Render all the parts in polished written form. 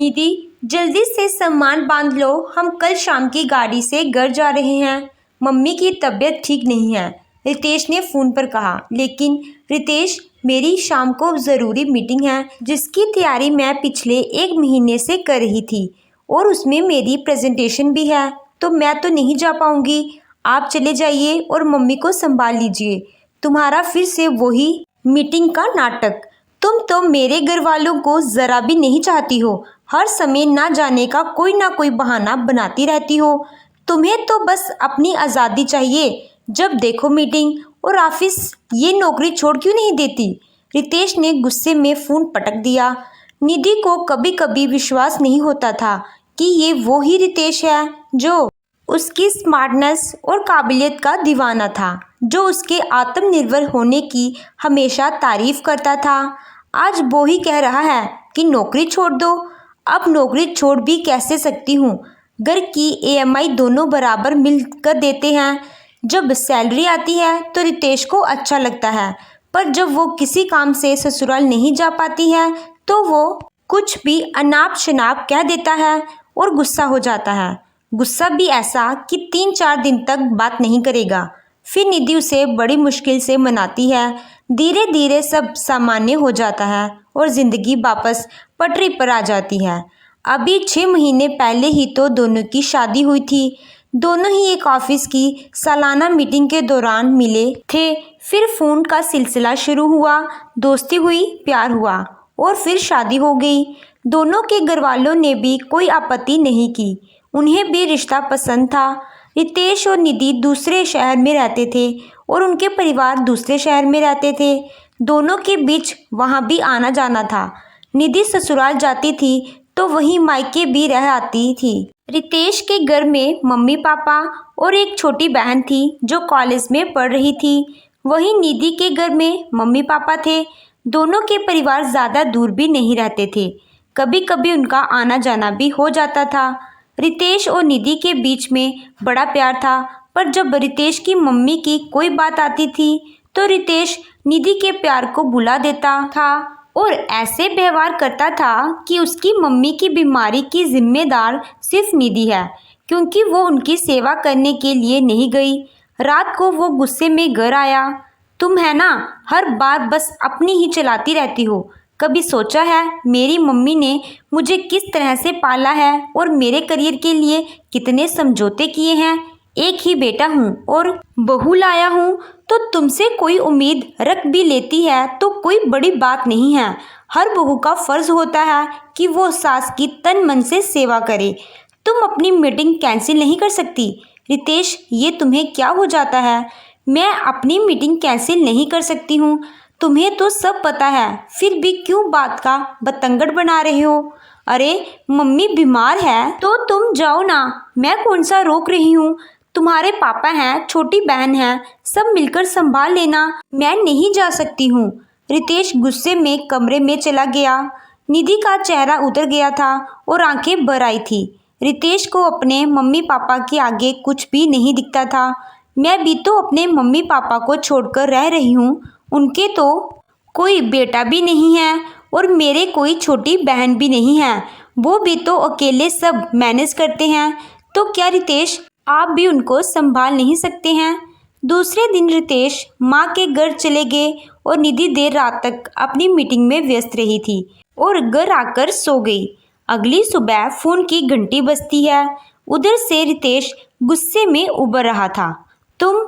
निधि, जल्दी से सामान बांध लो, हम कल शाम की गाड़ी से घर जा रहे हैं। मम्मी की तबीयत ठीक नहीं है, रितेश ने फ़ोन पर कहा। लेकिन रितेश, मेरी शाम को ज़रूरी मीटिंग है जिसकी तैयारी मैं पिछले 1 महीने से कर रही थी और उसमें मेरी प्रेजेंटेशन भी है, तो मैं तो नहीं जा पाऊंगी। आप चले जाइए और मम्मी को संभाल लीजिए। तुम्हारा फिर से वही मीटिंग का नाटक। तुम तो मेरे घर वालों को ज़रा भी नहीं चाहती हो, हर समय ना जाने का कोई ना कोई बहाना बनाती रहती हो। तुम्हें तो बस अपनी आज़ादी चाहिए, जब देखो मीटिंग और ऑफिस। ये नौकरी छोड़ क्यों नहीं देती? रितेश ने गुस्से में फ़ोन पटक दिया। निधि को कभी कभी विश्वास नहीं होता था कि ये वो ही रितेश है जो उसकी स्मार्टनेस और काबिलियत का दीवाना था, जो उसके आत्मनिर्भर होने की हमेशा तारीफ करता था। आज वो ही कह रहा है कि नौकरी छोड़ दो। अब नौकरी छोड़ भी कैसे सकती हूँ? घर की ईएमआई दोनों बराबर मिल कर देते हैं। जब सैलरी आती है तो रितेश को अच्छा लगता है, पर जब वो किसी काम से ससुराल नहीं जा पाती है तो वो कुछ भी अनाप शनाप कह देता है और गुस्सा हो जाता है। गुस्सा भी ऐसा कि 3-4 दिन तक बात नहीं करेगा। फिर निधि उसे बड़ी मुश्किल से मनाती है। धीरे धीरे सब सामान्य हो जाता है और जिंदगी वापस पटरी पर आ जाती है। अभी 6 महीने पहले ही तो दोनों की शादी हुई थी। दोनों ही एक ऑफिस की सालाना मीटिंग के दौरान मिले थे। फिर फोन का सिलसिला शुरू हुआ, दोस्ती हुई, प्यार हुआ और फिर शादी हो गई। दोनों के घर वालों ने भी कोई आपत्ति नहीं की, उन्हें भी रिश्ता पसंद था। रितेश और निधि दूसरे शहर में रहते थे और उनके परिवार दूसरे शहर में रहते थे। दोनों के बीच वहाँ भी आना जाना था। निधि ससुराल जाती थी तो वहीं मायके भी रह आती थी। रितेश के घर में मम्मी पापा और एक छोटी बहन थी जो कॉलेज में पढ़ रही थी। वहीं निधि के घर में मम्मी पापा थे। दोनों के परिवार ज़्यादा दूर भी नहीं रहते थे, कभी कभी उनका आना जाना भी हो जाता था। रितेश और निधि के बीच में बड़ा प्यार था, पर जब रितेश की मम्मी की कोई बात आती थी तो रितेश निधि के प्यार को भुला देता था और ऐसे व्यवहार करता था कि उसकी मम्मी की बीमारी की जिम्मेदार सिर्फ निधि है, क्योंकि वो उनकी सेवा करने के लिए नहीं गई। रात को वो गुस्से में घर आया। तुम है ना, हर बार बस अपनी ही चलाती रहती हो। कभी सोचा है मेरी मम्मी ने मुझे किस तरह से पाला है और मेरे करियर के लिए कितने समझौते किए हैं? एक ही बेटा हूँ और बहू लाया हूँ, तो तुमसे कोई उम्मीद रख भी लेती है तो कोई बड़ी बात नहीं है। हर बहू का फर्ज होता है कि वो सास की तन मन से सेवा करे। तुम अपनी मीटिंग कैंसिल नहीं कर सकती। रितेश, ये तुम्हें क्या हो जाता है? मैं अपनी मीटिंग कैंसिल नहीं कर सकती हूँ, तुम्हें तो सब पता है, फिर भी क्यों बात का बतंगड़ बना रहे हो? अरे मम्मी बीमार है तो तुम जाओ ना, मैं कौन सा रोक रही हूँ। तुम्हारे पापा हैं, छोटी बहन है, सब मिलकर संभाल लेना। मैं नहीं जा सकती हूँ। रितेश गुस्से में कमरे में चला गया। निधि का चेहरा उतर गया था और आंखें भर आई थी। रितेश को अपने मम्मी पापा के आगे कुछ भी नहीं दिखता था। मैं भी तो अपने मम्मी पापा को छोड़कर रह रही हूँ, उनके तो कोई बेटा भी नहीं है और मेरे कोई छोटी बहन भी नहीं है, वो भी तो अकेले सब मैनेज करते हैं। तो क्या रितेश, आप भी उनको संभाल नहीं सकते हैं? दूसरे दिन रितेश माँ के घर चले गए और निधि देर रात तक अपनी मीटिंग में व्यस्त रही थी और घर आकर सो गई। अगली सुबह फ़ोन की घंटी बजती है। उधर से रितेश गुस्से में उबर रहा था। तुम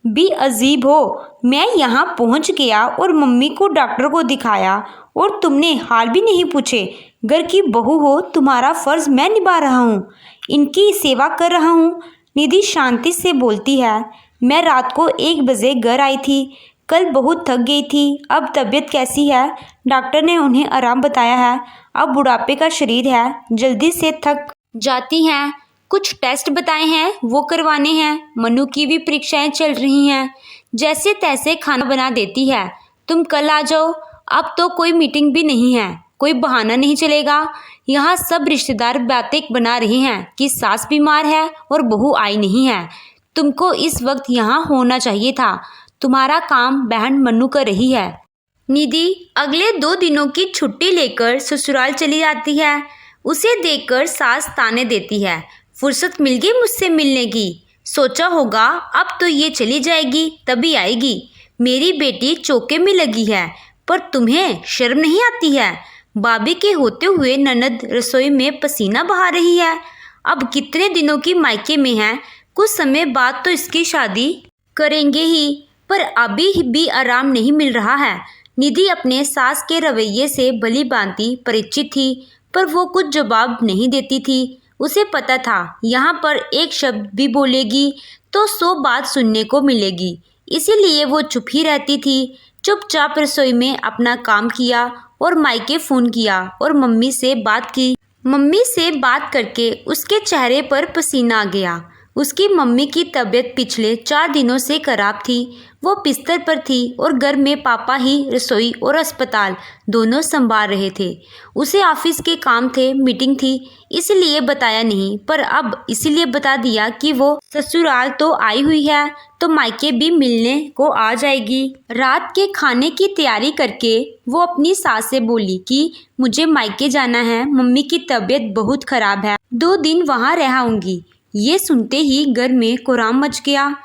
भी अजीब हो, मैं यहाँ पहुँच गया और मम्मी को डॉक्टर को दिखाया और तुमने हाल भी नहीं पूछे। घर की बहू हो, तुम्हारा फ़र्ज़ मैं निभा रहा हूँ, इनकी सेवा कर रहा हूँ। निधि शांति से बोलती है। मैं रात को 1 बजे घर आई थी, कल बहुत थक गई थी। अब तबीयत कैसी है? डॉक्टर ने उन्हें आराम बताया है। अब बुढ़ापे का शरीर है, जल्दी से थक जाती हैं। कुछ टेस्ट बताए हैं, वो करवाने हैं। मनु की भी परीक्षाएं चल रही हैं। जैसे तैसे खाना बना देती है। तुम कल आ जाओ। अब तो कोई मीटिंग भी नहीं है, कोई बहाना नहीं चलेगा। यहाँ सब रिश्तेदार बातें बना रहे हैं कि सास बीमार है और बहू आई नहीं है। तुमको इस वक्त यहाँ होना चाहिए था। तुम्हारा काम बहन मनु कर रही है। निधि अगले 2 दिनों की छुट्टी लेकर ससुराल चली जाती है। उसे देखकर सास ताने देती है, फुर्सत मिल गई मुझसे मिलने की। सोचा होगा अब तो ये चली जाएगी तभी आएगी। मेरी बेटी चौके में लगी है, पर तुम्हें शर्म नहीं आती है? भाभी के होते हुए ननद रसोई में पसीना बहा रही है। अब कितने दिनों की मायके में है, कुछ समय बाद तो इसकी शादी करेंगे ही, पर अभी भी आराम नहीं मिल रहा है। निधि अपने सास के रवैये से भली भांति परिचित थी, पर वो कुछ जवाब नहीं देती थी। उसे पता था यहाँ पर एक शब्द भी बोलेगी तो 100 बात सुनने को मिलेगी, इसीलिए वो चुप ही रहती थी। चुपचाप रसोई में अपना काम किया और मायके फ़ोन किया और मम्मी से बात की। मम्मी से बात करके उसके चेहरे पर पसीना आ गया। उसकी मम्मी की तबीयत पिछले 4 दिनों से खराब थी। वो बिस्तर पर थी और घर में पापा ही रसोई और अस्पताल दोनों संभाल रहे थे। उसे ऑफिस के काम थे, मीटिंग थी, इसलिए बताया नहीं, पर अब इसीलिए बता दिया कि वो ससुराल तो आई हुई है तो मायके भी मिलने को आ जाएगी। रात के खाने की तैयारी करके वो अपनी सास से बोली कि मुझे मायके जाना है, मम्मी की तबीयत बहुत खराब है, 2 दिन वहाँ रह आऊँगी। ये सुनते ही घर में कोहराम मच गया।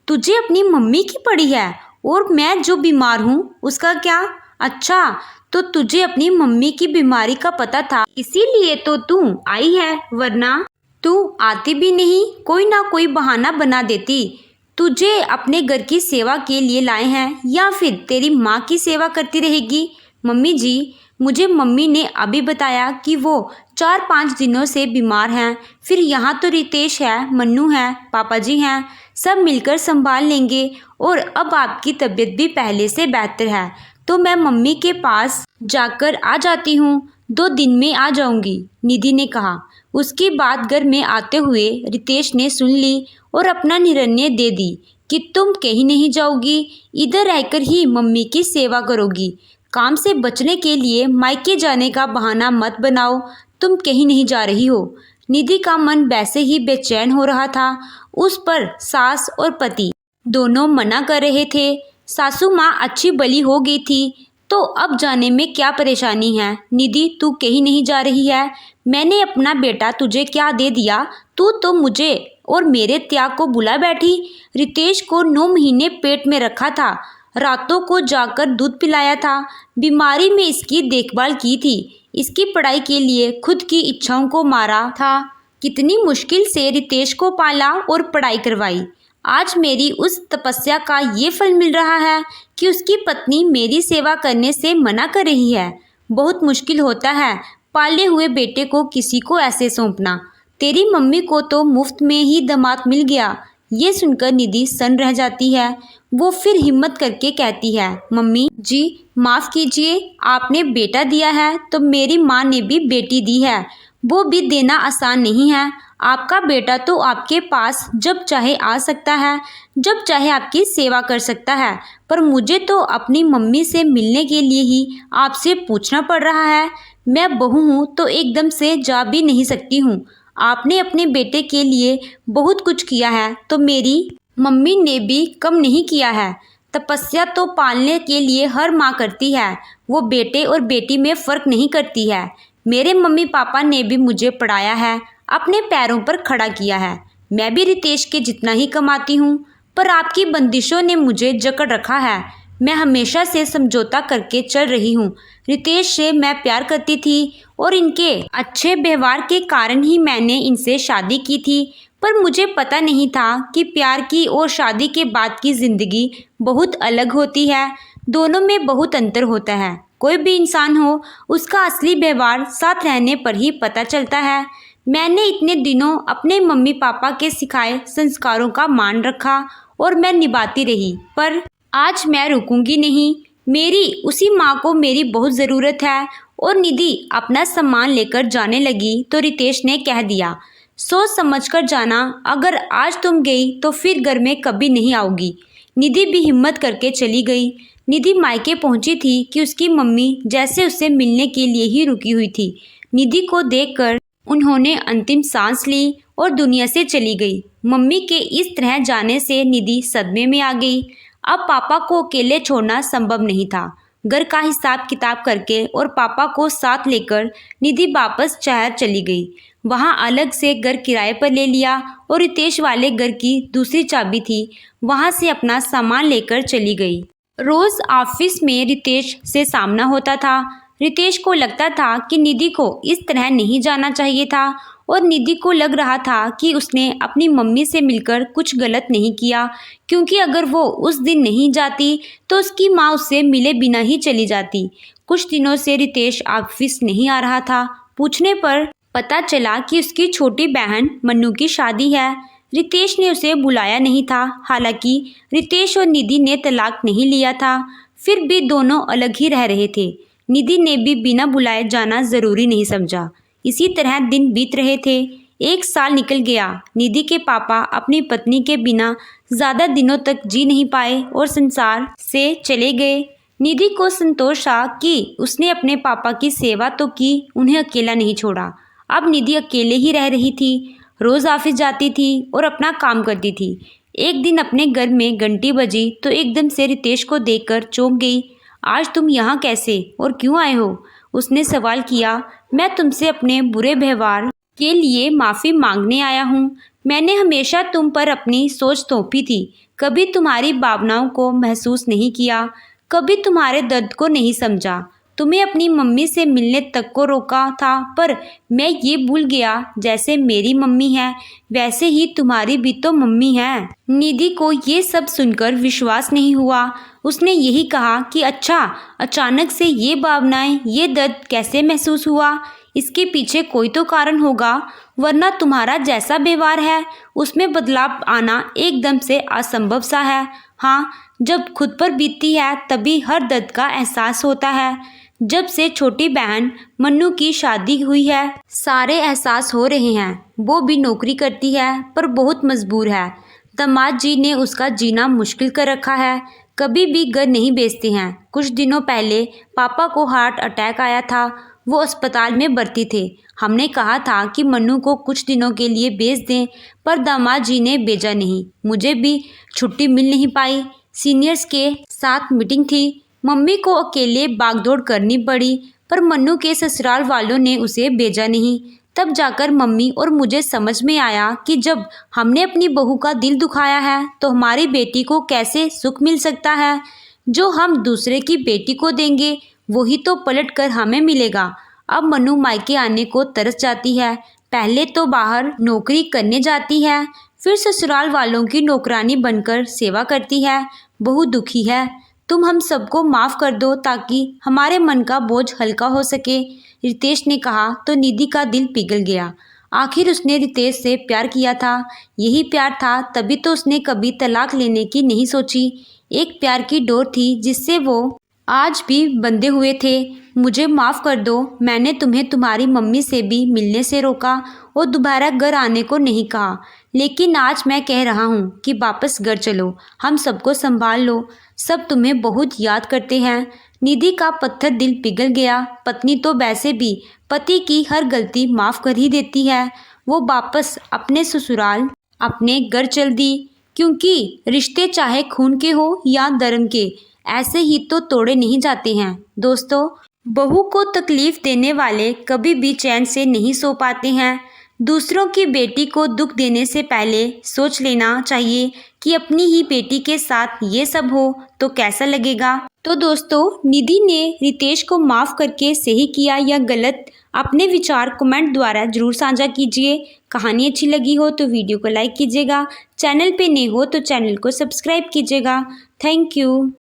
तुझे अपनी मम्मी की पड़ी है और मैं जो बीमार हूँ उसका क्या? अच्छा, तो तुझे अपनी मम्मी की बीमारी का पता था, इसीलिए तो तू आई है, वरना तू आती भी नहीं, कोई ना कोई बहाना बना देती। तुझे अपने घर की सेवा के लिए लाए हैं या फिर तेरी माँ की सेवा करती रहेगी? मम्मी जी, मुझे मम्मी ने अभी बताया कि वो 4-5 दिनों से बीमार हैं। फिर यहाँ तो रितेश है, मन्नू है, पापा जी हैं, सब मिलकर संभाल लेंगे। और अब आपकी तबीयत भी पहले से बेहतर है, तो मैं मम्मी के पास जाकर आ जाती हूँ, 2 दिन में आ जाऊँगी, निधि ने कहा। उसकी बात घर में आते हुए रितेश ने सुन ली और अपना निर्णय दे दी कि तुम कहीं नहीं जाओगी, इधर रहकर ही मम्मी की सेवा करोगी। काम से बचने के लिए मायके जाने का बहाना मत बनाओ, तुम कहीं नहीं जा रही हो। निधि का मन वैसे ही बेचैन हो रहा था, उस पर सास और पति दोनों मना कर रहे थे। सासू माँ अच्छी भली हो गई थी तो अब जाने में क्या परेशानी है। निधि, तू कहीं नहीं जा रही है, मैंने अपना बेटा तुझे क्या दे दिया, तू तो मुझे और मेरे त्याग को बुला बैठी। रितेश को 9 महीने पेट में रखा था, रातों को जाकर दूध पिलाया था, बीमारी में इसकी देखभाल की थी, इसकी पढ़ाई के लिए खुद की इच्छाओं को मारा था, कितनी मुश्किल से रितेश को पाला और पढ़ाई करवाई। आज मेरी उस तपस्या का ये फल मिल रहा है कि उसकी पत्नी मेरी सेवा करने से मना कर रही है। बहुत मुश्किल होता है पाले हुए बेटे को किसी को ऐसे सौंपना। तेरी मम्मी को तो मुफ्त में ही दामाद मिल गया। ये सुनकर निधि सन्न रह जाती है। वो फिर हिम्मत करके कहती है, मम्मी जी माफ़ कीजिए, आपने बेटा दिया है तो मेरी माँ ने भी बेटी दी है, वो भी देना आसान नहीं है। आपका बेटा तो आपके पास जब चाहे आ सकता है, जब चाहे आपकी सेवा कर सकता है, पर मुझे तो अपनी मम्मी से मिलने के लिए ही आपसे पूछना पड़ रहा है। मैं बहू हूँ तो एकदम से जा भी नहीं सकती हूँ। आपने अपने बेटे के लिए बहुत कुछ किया है तो मेरी मम्मी ने भी कम नहीं किया है। तपस्या तो पालने के लिए हर माँ करती है, वो बेटे और बेटी में फ़र्क नहीं करती है। मेरे मम्मी पापा ने भी मुझे पढ़ाया है, अपने पैरों पर खड़ा किया है। मैं भी रितेश के जितना ही कमाती हूँ, पर आपकी बंदिशों ने मुझे जकड़ रखा है। मैं हमेशा से समझौता करके चल रही हूँ। रितेश से मैं प्यार करती थी और इनके अच्छे व्यवहार के कारण ही मैंने इनसे शादी की थी, पर मुझे पता नहीं था कि प्यार की और शादी के बाद की ज़िंदगी बहुत अलग होती है। दोनों में बहुत अंतर होता है। कोई भी इंसान हो, उसका असली व्यवहार साथ रहने पर ही पता चलता है। मैंने इतने दिनों अपने मम्मी पापा के सिखाए संस्कारों का मान रखा और मैं निभाती रही, पर आज मैं रुकूंगी नहीं। मेरी उसी माँ को मेरी बहुत ज़रूरत है। और निधि अपना सामान लेकर जाने लगी तो रितेश ने कह दिया, सोच समझ कर जाना, अगर आज तुम गई तो फिर घर में कभी नहीं आओगी। निधि भी हिम्मत करके चली गई। निधि मायके पहुंची थी कि उसकी मम्मी जैसे उससे मिलने के लिए ही रुकी हुई थी। निधि को देखकर उन्होंने अंतिम सांस ली और दुनिया से चली गई। मम्मी के इस तरह जाने से निधि सदमे में आ गई। अब पापा को अकेले छोड़ना संभव नहीं था। घर का हिसाब किताब करके और पापा को साथ लेकर निधि वापस शहर चली गई। वहाँ अलग से घर किराए पर ले लिया और रितेश वाले घर की दूसरी चाबी थी, वहाँ से अपना सामान लेकर चली गई। रोज़ ऑफिस में रितेश से सामना होता था। रितेश को लगता था कि निधि को इस तरह नहीं जाना चाहिए था और निधि को लग रहा था कि उसने अपनी मम्मी से मिलकर कुछ गलत नहीं किया, क्योंकि अगर वो उस दिन नहीं जाती तो उसकी माँ उससे मिले बिना ही चली जाती। कुछ दिनों से रितेश ऑफिस नहीं आ रहा था। पूछने पर पता चला कि उसकी छोटी बहन मन्नू की शादी है। रितेश ने उसे बुलाया नहीं था। हालांकि रितेश और निधि ने तलाक नहीं लिया था, फिर भी दोनों अलग ही रह रहे थे। निधि ने भी बिना बुलाए जाना ज़रूरी नहीं समझा। इसी तरह दिन बीत रहे थे। 1 साल निकल गया। निधि के पापा अपनी पत्नी के बिना ज़्यादा दिनों तक जी नहीं पाए और संसार से चले गए। निधि को संतोष था कि उसने अपने पापा की सेवा तो की, उन्हें अकेला नहीं छोड़ा। अब निधि अकेले ही रह रही थी। रोज़ ऑफिस जाती थी और अपना काम करती थी। एक दिन अपने घर में घंटी बजी तो एकदम से रितेश को देखकर चौंक गई। आज तुम यहाँ कैसे और क्यों आए हो? उसने सवाल किया। मैं तुमसे अपने बुरे व्यवहार के लिए माफ़ी मांगने आया हूँ। मैंने हमेशा तुम पर अपनी सोच थोपी थी, कभी तुम्हारी भावनाओं को महसूस नहीं किया, कभी तुम्हारे दर्द को नहीं समझा। तुम्हें अपनी मम्मी से मिलने तक को रोका था, पर मैं ये भूल गया जैसे मेरी मम्मी है वैसे ही तुम्हारी भी तो मम्मी है। निधि को ये सब सुनकर विश्वास नहीं हुआ। उसने यही कहा कि अच्छा, अचानक से ये भावनाएं, ये दर्द कैसे महसूस हुआ? इसके पीछे कोई तो कारण होगा, वरना तुम्हारा जैसा व्यवहार है उसमें बदलाव आना एकदम से असंभव सा है। हाँ, जब खुद पर बीतती है तभी हर दर्द का एहसास होता है। जब से छोटी बहन मन्नू की शादी हुई है सारे एहसास हो रहे हैं। वो भी नौकरी करती है पर बहुत मजबूर है। दामाद जी ने उसका जीना मुश्किल कर रखा है, कभी भी घर नहीं बेचते हैं। कुछ दिनों पहले पापा को हार्ट अटैक आया था, वो अस्पताल में भर्ती थे। हमने कहा था कि मन्नू को कुछ दिनों के लिए भेज दें, पर दामाद जी ने भेजा नहीं। मुझे भी छुट्टी मिल नहीं पाई। सीनियर्स के साथ मीटिंग थी, मम्मी को अकेले भागदौड़ करनी पड़ी, पर मन्नू के ससुराल वालों ने उसे भेजा नहीं। तब जाकर मम्मी और मुझे समझ में आया कि जब हमने अपनी बहू का दिल दुखाया है तो हमारी बेटी को कैसे सुख मिल सकता है। जो हम दूसरे की बेटी को देंगे वही तो पलट कर हमें मिलेगा। अब मन्नू मायके आने को तरस जाती है। पहले तो बाहर नौकरी करने जाती है, फिर ससुराल वालों की नौकरानी बनकर सेवा करती है। बहू दुखी है। तुम हम सबको माफ़ कर दो ताकि हमारे मन का बोझ हल्का हो सके। रितेश ने कहा तो निधि का दिल पिघल गया। आखिर उसने रितेश से प्यार किया था, यही प्यार था, तभी तो उसने कभी तलाक लेने की नहीं सोची। एक प्यार की डोर थी जिससे वो आज भी बंधे हुए थे। मुझे माफ़ कर दो, मैंने तुम्हें तुम्हारी मम्मी से भी मिलने से रोका और दोबारा घर आने को नहीं कहा, लेकिन आज मैं कह रहा हूँ कि वापस घर चलो, हम सबको संभाल लो, सब तुम्हें बहुत याद करते हैं। निधि का पत्थर दिल पिघल गया। पत्नी तो वैसे भी पति की हर गलती माफ़ कर ही देती है। वो वापस अपने ससुराल अपने घर चल दी, क्योंकि रिश्ते चाहे खून के हो या धर्म के, ऐसे ही तो तोड़े नहीं जाते हैं। दोस्तों, बहू को तकलीफ देने वाले कभी भी चैन से नहीं सो पाते हैं। दूसरों की बेटी को दुख देने से पहले सोच लेना चाहिए कि अपनी ही बेटी के साथ ये सब हो तो कैसा लगेगा। तो दोस्तों, निधि ने रितेश को माफ़ करके सही किया या गलत, अपने विचार कमेंट द्वारा जरूर साझा कीजिए। कहानी अच्छी लगी हो तो वीडियो को लाइक कीजिएगा। चैनल पे नए हो तो चैनल को सब्सक्राइब कीजिएगा। Thank you.